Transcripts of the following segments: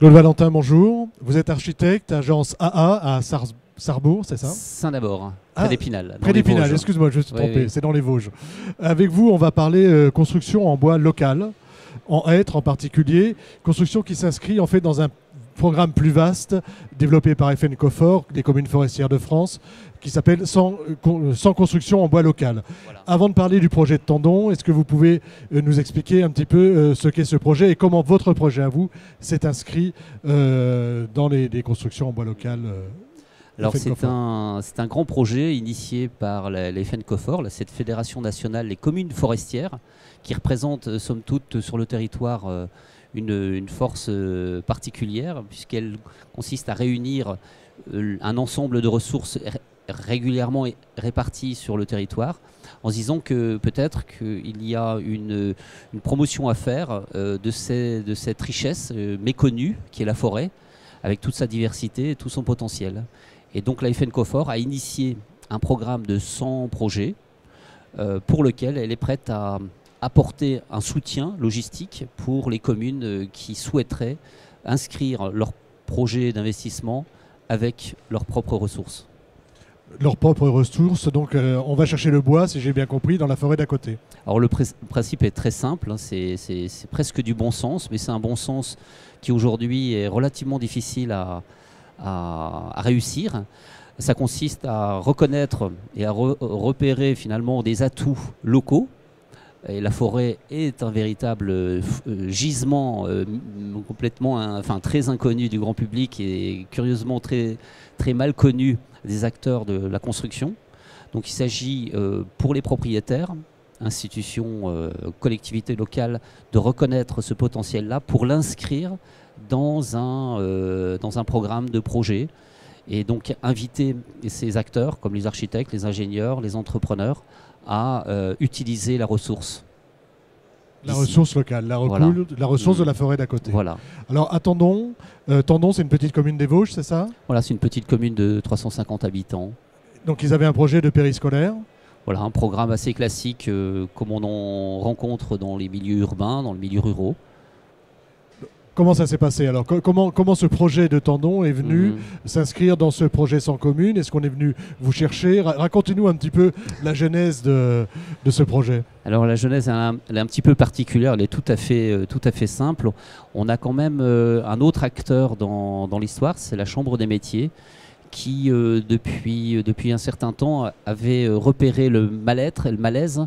Claude Valentin, bonjour. Vous êtes architecte, agence AA à Sarrebourg, c'est ça? Saint-D'Abord, près d'Épinal. Près d'Épinal, excuse-moi, je me suis trompé, oui. c'est dans les Vosges. Avec vous, on va parler construction en bois local, en hêtre en particulier, construction qui s'inscrit en fait dans un programme plus vaste développé par FNCOFOR, des communes forestières de France, qui s'appelle 100 constructions en bois local. Voilà. Avant de parler du projet de Tendon, est-ce que vous pouvez nous expliquer un petit peu ce qu'est ce projet et comment votre projet à vous s'est inscrit dans les constructions en bois local Alors c'est un grand projet initié par la FNCOFOR, cette fédération nationale des communes forestières, qui représente somme toute sur le territoire une force particulière, puisqu'elle consiste à réunir un ensemble de ressources régulièrement réparties sur le territoire, en se disant que peut-être qu'il y a une promotion à faire de cette richesse méconnue qui est la forêt, avec toute sa diversité et tout son potentiel. Et donc la FNCOFOR a initié un programme de 100 projets pour lequel elle est prête à apporter un soutien logistique pour les communes qui souhaiteraient inscrire leurs projets d'investissement avec leurs propres ressources. Leurs propres ressources, donc on va chercher le bois, si j'ai bien compris, dans la forêt d'à côté. Alors le principe est très simple, hein, c'est presque du bon sens, mais c'est un bon sens qui aujourd'hui est relativement difficile à réussir. Ça consiste à reconnaître et à repérer finalement des atouts locaux. Et la forêt est un véritable gisement complètement, très inconnu du grand public et curieusement très, très mal connu des acteurs de la construction. Donc il s'agit pour les propriétaires, institutions, collectivités locales, de reconnaître ce potentiel-là pour l'inscrire dans un programme de projet. Et donc inviter ces acteurs, comme les architectes, les ingénieurs, les entrepreneurs, à utiliser la ressource. La ressource locale, la ressource de la forêt d'à côté. Voilà. Alors, à Tendon, Tendon, c'est une petite commune des Vosges, c'est ça? Voilà, c'est une petite commune de 350 habitants. Donc, ils avaient un projet de périscolaire? Voilà, un programme assez classique, comme on en rencontre dans les milieux urbains, dans les milieux ruraux. Comment ça s'est passé alors? Comment ce projet de Tendon est venu s'inscrire dans ce projet sans commune? Est-ce qu'on est venu vous chercher? Racontez-nous un petit peu la genèse de ce projet. Alors la genèse, elle est un petit peu particulière, elle est tout à fait simple. On a quand même un autre acteur dans l'histoire, c'est la Chambre des métiers, qui depuis un certain temps avait repéré le mal-être et le malaise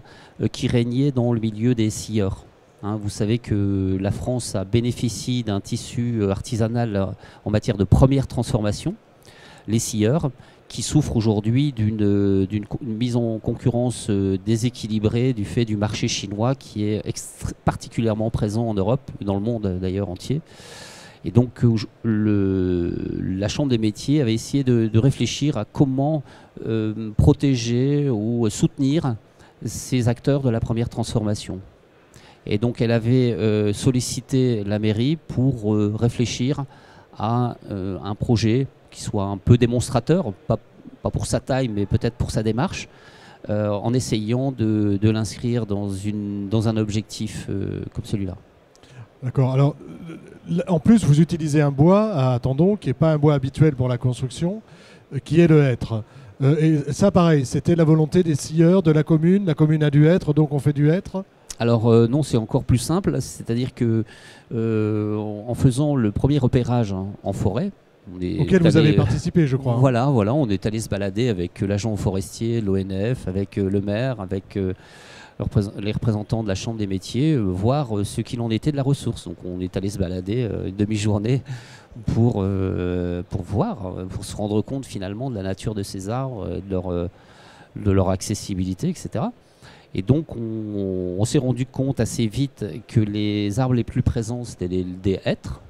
qui régnait dans le milieu des scieurs. Vous savez que la France a bénéficié d'un tissu artisanal en matière de première transformation, les scieurs, qui souffrent aujourd'hui d'une mise en concurrence déséquilibrée du fait du marché chinois qui est particulièrement présent en Europe, et dans le monde d'ailleurs entier. Et donc la Chambre des métiers avait essayé de réfléchir à comment protéger ou soutenir ces acteurs de la première transformation. Et donc elle avait sollicité la mairie pour réfléchir à un projet qui soit un peu démonstrateur, pas pour sa taille mais peut-être pour sa démarche, en essayant de l'inscrire dans un objectif comme celui-là. D'accord. Alors, en plus, vous utilisez un bois à Tendon qui n'est pas un bois habituel pour la construction, qui est le hêtre. Et ça, pareil, c'était la volonté des scieurs de la commune a du hêtre, donc on fait du hêtre. Alors non, c'est encore plus simple, c'est-à-dire que en faisant le premier repérage en forêt, auquel vous avez participé, je crois. Voilà, on est allé se balader avec l'agent forestier, l'ONF, avec le maire, avec les représentants de la Chambre des métiers, voir ce qu'il en était de la ressource. Donc on est allé se balader une demi-journée pour voir, pour se rendre compte finalement de la nature de ces arbres, de leur accessibilité, etc. Et donc on s'est rendu compte assez vite que les arbres les plus présents c'était des hêtres,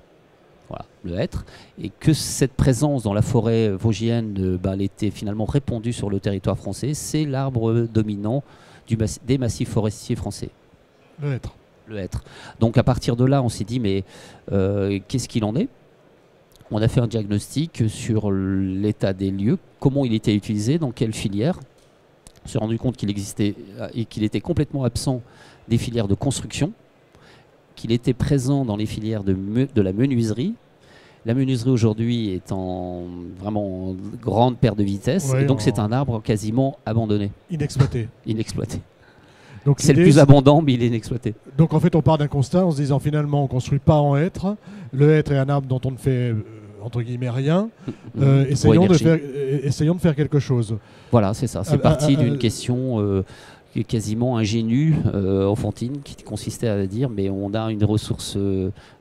voilà, le hêtre, et que cette présence dans la forêt vosgienne elle était finalement répandue sur le territoire français. C'est l'arbre dominant des massifs forestiers français. Le hêtre. Le hêtre. Donc à partir de là on s'est dit mais qu'est-ce qu'il en est? On a fait un diagnostic sur l'état des lieux, comment il était utilisé, dans quelle filière. On s'est rendu compte qu'il existait et qu'il était complètement absent des filières de construction, qu'il était présent dans les filières de la menuiserie, La menuiserie aujourd'hui est en vraiment grande perte de vitesse, Ouais, et donc c'est un arbre quasiment abandonné, inexploité. inexploité. Donc C'est le l'idée, plus abondant, mais il est inexploité. donc en fait, on part d'un constat en se disant finalement, on ne construit pas en hêtre. Le hêtre est un arbre dont on ne fait entre guillemets rien. Essayons de faire quelque chose. Voilà, c'est ça. C'est parti d'une question qui est quasiment ingénue, enfantine, qui consistait à dire mais on a une ressource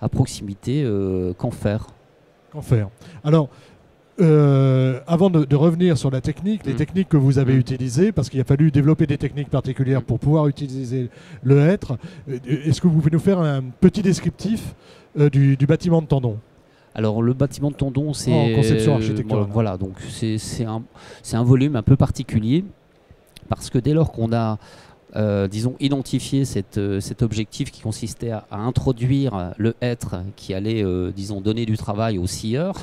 à proximité, qu'en faire? Qu'en faire? Alors, avant de revenir sur la technique, les techniques que vous avez utilisées, parce qu'il a fallu développer des techniques particulières pour pouvoir utiliser le hêtre, est-ce que vous pouvez nous faire un petit descriptif du bâtiment de Tendon? Alors le bâtiment de Tendon, c'est en conception architecturale. Voilà, donc c'est un volume un peu particulier parce que dès lors qu'on a disons identifié cet objectif qui consistait à introduire le hêtre qui allait disons donner du travail aux scieurs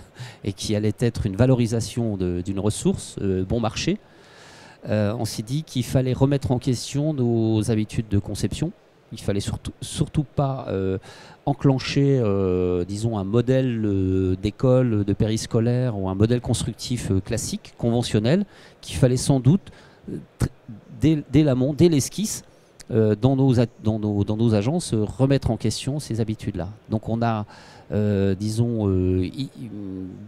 et qui allait être une valorisation d'une ressource bon marché, on s'est dit qu'il fallait remettre en question nos habitudes de conception. Il fallait surtout pas enclencher, disons, un modèle d'école, de périscolaire ou un modèle constructif classique, conventionnel, qu'il fallait sans doute, dès l'amont, dès l'esquisse, dans nos agences, remettre en question ces habitudes-là. Donc on a, disons,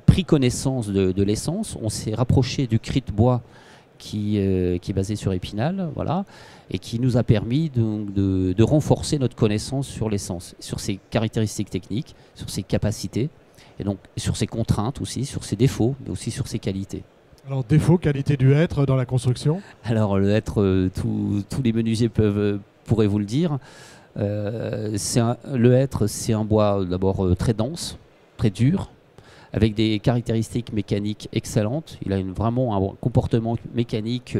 pris connaissance de l'essence, on s'est rapproché du cri de bois qui est basé sur Épinal, voilà, et qui nous a permis de renforcer notre connaissance sur l'essence, sur ses caractéristiques techniques, sur ses capacités, et donc sur ses contraintes aussi, sur ses défauts, mais aussi sur ses qualités. Alors, défaut, qualité du hêtre dans la construction? Alors, le hêtre, tous les menuisiers pourraient vous le dire. Le hêtre, c'est un bois d'abord très dense, très dur, avec des caractéristiques mécaniques excellentes. Il a vraiment un comportement mécanique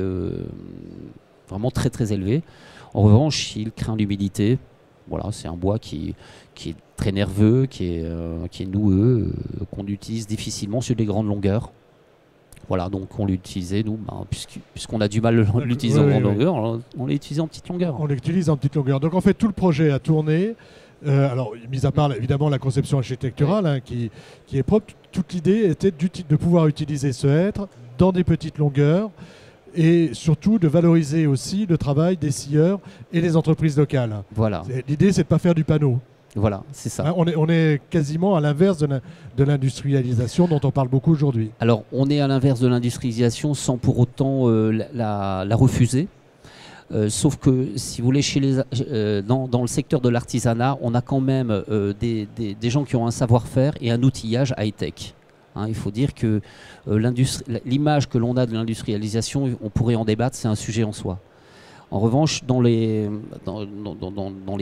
vraiment très très élevé. En revanche, il craint l'humidité. Voilà, c'est un bois qui est très nerveux, qui est noueux, qu'on utilise difficilement sur des grandes longueurs. Voilà, donc on l'utilisait, nous, puisqu'on a du mal à l'utiliser en grande longueur, on l'a utilisé en petite longueur. On l'utilise en petite longueur. Donc en fait, tout le projet a tourné. Alors, mis à part évidemment la conception architecturale hein, qui est propre, toute l'idée était de pouvoir utiliser ce hêtre dans des petites longueurs et surtout de valoriser aussi le travail des scieurs et des entreprises locales. Voilà. L'idée, c'est de ne pas faire du panneau. Voilà, c'est ça. Hein, on est quasiment à l'inverse de l'industrialisation dont on parle beaucoup aujourd'hui. Alors, on est à l'inverse de l'industrialisation sans pour autant la refuser. Sauf que, si vous voulez, dans le secteur de l'artisanat, on a quand même des gens qui ont un savoir-faire et un outillage high-tech. Hein, il faut dire que l'image que l'on a de l'industrialisation, on pourrait en débattre, c'est un sujet en soi. En revanche, dans les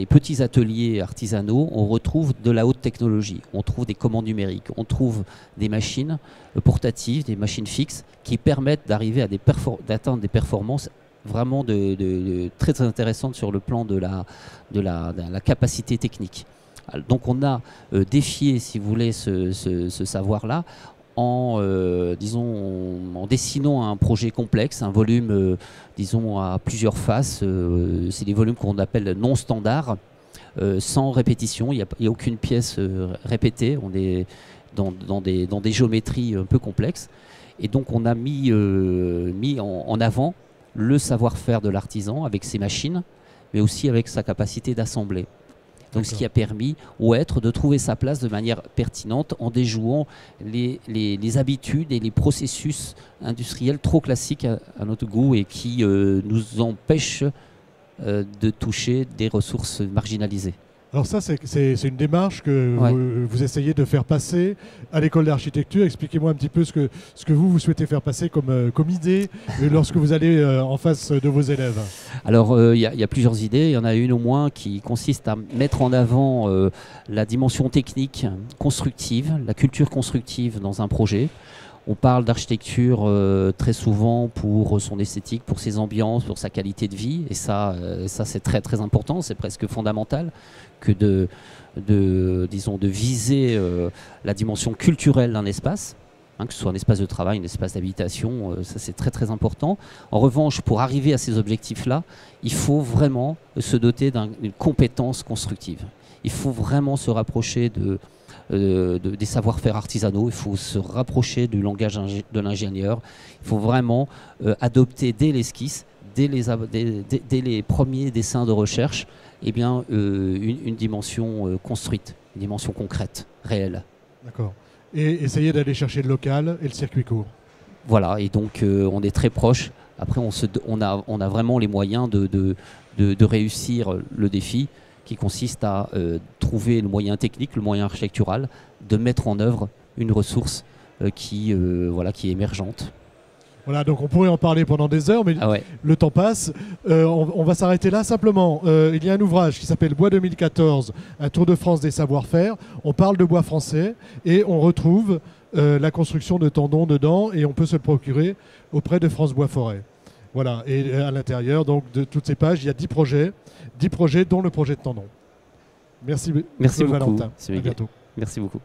petits ateliers artisanaux, on retrouve de la haute technologie. On trouve des commandes numériques, on trouve des machines portatives, des machines fixes qui permettent d'arriver à d'atteindre des performances vraiment très, très intéressante sur le plan de la capacité technique. Donc on a défié, si vous voulez, ce savoir-là en dessinant un projet complexe, un volume, disons, à plusieurs faces. C'est des volumes qu'on appelle non standards, sans répétition. Il n'y a aucune pièce répétée. On est dans des géométries un peu complexes. Et donc on a mis en avant le savoir-faire de l'artisan avec ses machines, mais aussi avec sa capacité d'assembler. Donc ce qui a permis au hêtre de trouver sa place de manière pertinente en déjouant les habitudes et les processus industriels trop classiques à notre goût et qui nous empêchent de toucher des ressources marginalisées. Alors ça, c'est une démarche que vous essayez de faire passer à l'école d'architecture. Expliquez-moi un petit peu ce que vous souhaitez faire passer comme idée lorsque vous allez en face de vos élèves. Alors, il y a plusieurs idées. Il y en a une au moins qui consiste à mettre en avant la dimension technique constructive, la culture constructive dans un projet. On parle d'architecture très souvent pour son esthétique, pour ses ambiances, pour sa qualité de vie. Et ça c'est très très important, c'est presque fondamental que de viser la dimension culturelle d'un espace, hein, que ce soit un espace de travail, un espace d'habitation, ça c'est très très important. En revanche, pour arriver à ces objectifs-là, il faut vraiment se doter d'une compétence constructive. Il faut vraiment se rapprocher des savoir-faire artisanaux. Il faut se rapprocher du langage de l'ingénieur. Il faut vraiment adopter dès l'esquisse, dès les premiers dessins de recherche, eh bien, une dimension construite, une dimension concrète, réelle. D'accord. Et essayer d'aller chercher le local et le circuit court. Voilà, et donc on est très proche. Après, on a vraiment les moyens de réussir le défi qui consiste à trouver le moyen technique, le moyen architectural, de mettre en œuvre une ressource qui est émergente. Voilà, donc on pourrait en parler pendant des heures, mais le temps passe. On va s'arrêter là simplement. Il y a un ouvrage qui s'appelle Bois 2014, un tour de France des savoir-faire. On parle de bois français et on retrouve la construction de tendons dedans et on peut se le procurer auprès de France Bois Forêt. Voilà, et à l'intérieur donc de toutes ces pages, il y a 10 projets dont le projet de tendon. Merci beaucoup, Valentin. à bientôt. Merci beaucoup.